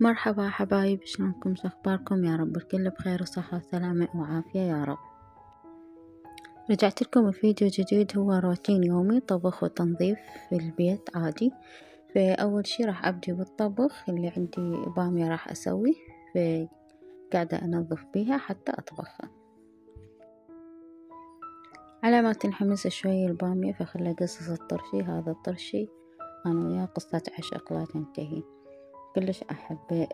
مرحبا حبايب، شلونكم؟ شو اخباركم؟ يا رب الكل بخير وصحة وسلامة وعافية يا رب. رجعت لكم بفيديو جديد، هو روتين يومي طبخ وتنظيف في البيت عادي. فأول شي راح أبدي بالطبخ. اللي عندي بامية راح أسوي، فقاعدة أنظف بيها حتى أطبخها. على ما تنحمس شوي البامية فخلي أقصص الطرشي. هذا الطرشي أنا وياه قصة عشق لا تنتهي، كلش أحبه.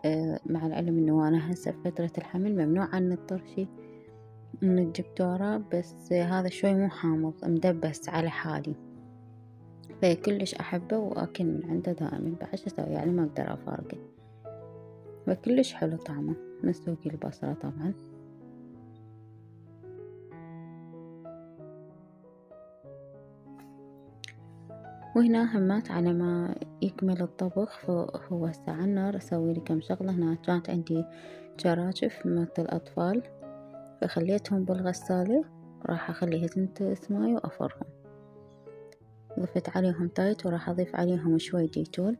مع العلم إنه أنا هسه بفترة الحمل ممنوع عن الطرشي من الدكتورة، بس هذا شوي مو حامض مدبس على حالي، فكلش أحبه وأكل من عنده دائما. بعد شو أسوي يعني، ما أقدر أفارقه، فكلش حلو طعمه. نسوقي البصلة طبعا. وهنا همات على ما يكمل الطبخ، فهو هسه على النار أسوي لي كم شغلة. هنا كانت عندي جراجف مثل الأطفال فخليتهم بالغسالة، راح أخليها تنتس ماي وأفرهم. ضفت عليهم تايت وراح أضيف عليهم شوي ديتول،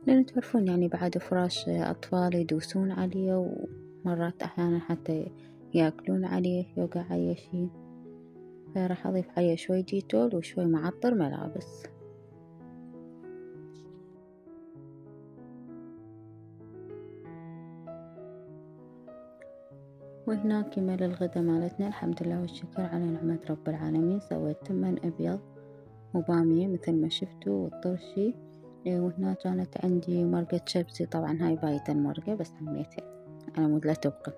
لأن تعرفون يعني بعد فراش أطفال يدوسون عليه، ومرات أحيانا حتى ياكلون عليه يوقع عليه شي، فراح أضيف عليه شوي ديتول وشوي معطر ملابس. وهنا كمل الغدا مالتنا، الحمد لله والشكر على نعمة رب العالمين. سويت تمن أبيض وبامية مثل ما شفتوا والطرشي. وهنا كانت عندي مرقة شبسي، طبعا هاي بايتة المرقة بس حميتها على مود لا تبقى،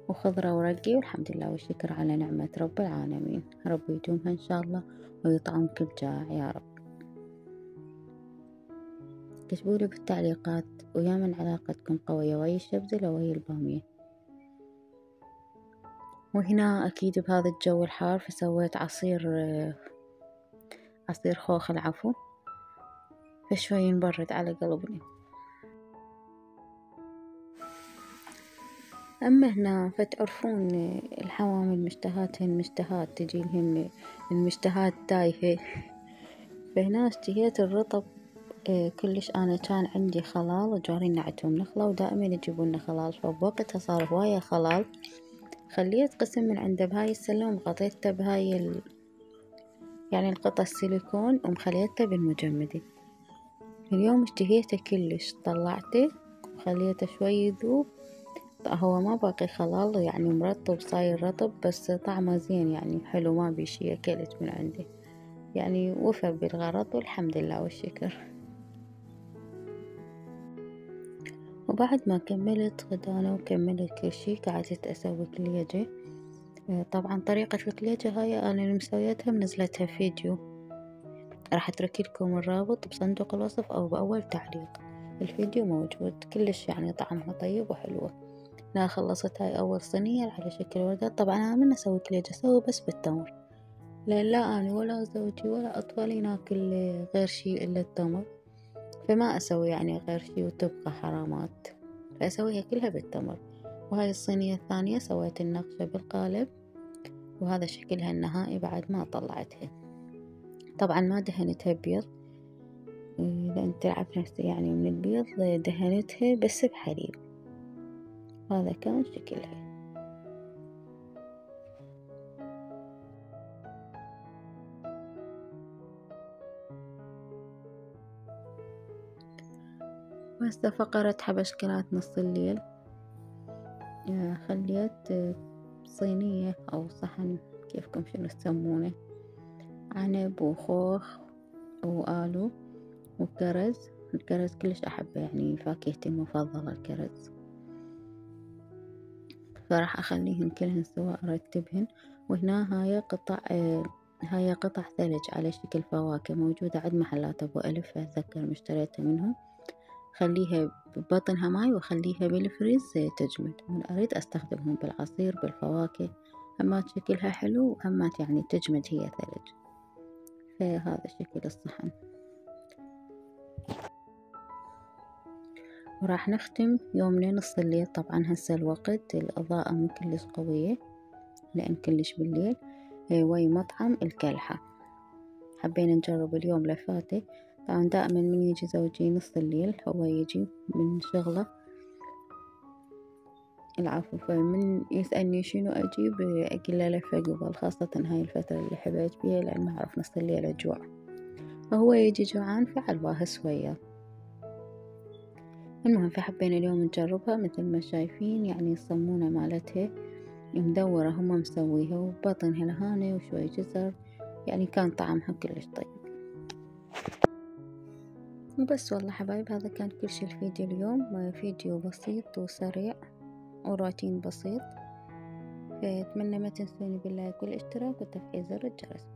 وخضرة ورقي. والحمد لله والشكر على نعمة رب العالمين، رب يدومها إن شاء الله ويطعم كل جائع يا رب. كتبولي بالتعليقات ويا من علاقتكم قوية، ويا الشبزة لو ويا البامية. وهنا أكيد بهذا الجو الحار فسويت عصير خوخ العفو، فشوي نبرد على قلبنا. أما هنا فتعرفون الحوامل مشتهاتهن مشتهات، تجيلهن المشتهات تايهة. فهنا اشتهيت الرطب كلش. أنا كان عندي خلال وجارين نعتهم نخلة ودائما يجيبون خلال، فبوقتها صار هواية خلال. خليت قسم من عنده بهاي السلة وغطيته بهاي يعني القطع السيليكون ومخليته بالمجمدة. اليوم اشتهيته كلش، طلعته وخليته شوي يذوب. هو ما باقي خلال يعني مرطب، صاير رطب بس طعمه زين يعني حلو، ما بيشي. أكلت من عنده يعني وفى بالغرض والحمد لله والشكر. وبعد ما كملت غدانا وكملت كل شي قعدت أسوي كليجة. طبعا طريقة الكليجة هاي أنا اللي مسويتها منزلتها فيديو، راح أترك لكم الرابط بصندوق الوصف أو بأول تعليق. الفيديو موجود، كلش يعني طعمها طيب وحلوة. أنا خلصت هاي أول صينية على شكل وردات. طبعا أنا من أسوي كليجة أسوي بس بالتمر، لأن لا أنا ولا زوجي ولا أطفالي ناكل غير شي إلا التمر، فما أسوي يعني غير شي وتبقى حرامات، فأسويها كلها بالتمر. وهاي الصينية الثانية سويت النقشة بالقالب، وهذا شكلها النهائي بعد ما طلعتها. طبعا ما دهنتها بيض لأن تلعب نفسي يعني من البيض، دهنتها بس بحليب. هذا كان شكلها. وهسه فقرة حبشكلات نص الليل. خليت صينية أو صحن كيفكم شنو تسمونه، عنب وخوخ وآلو وكرز. الكرز كلش أحبه يعني فاكهتي المفضلة الكرز، فراح أخليهن كلهن سوا أرتبهن. وهنا هاي قطع ثلج على شكل فواكه، موجودة عند محلات أبو ألف أتذكر مشتريتها منهم. خليها ببطنها ماي وخليها بالفريز تجمد، من أريد أستخدمهم بالعصير بالفواكه. همات شكلها حلو وهمات يعني تجمد هي ثلج. فهذا شكل الصحن. وراح نختم يومنا نص الليل. طبعا هسه الوقت الإضاءة مو كلش قوية لأن كلش بالليل. وي مطعم الكلحة، حبينا نجرب اليوم لفاتة. طبعا دائما من يجي زوجي نص الليل هو يجي من شغله، العفو، فمن يسألني شنو أجيب أقول له لفة قبل، خاصة هاي الفترة اللي حبيت بيها لأن ما أعرف نص الليل أجوع، فهو يجي جوعان فعل باهس وياه. المهم فحبينا اليوم نجربها مثل ما شايفين، يعني الصمونة مالتها مدورة هم مسويها وبطنها لهانة وشوي جزر، يعني كان طعمها كلش طيب. وبس والله حبايب، هذا كان كل شي الفيديو اليوم، فيديو بسيط وسريع وروتين بسيط، فأتمنى ما تنسوني باللايك والاشتراك وتفعيل زر الجرس.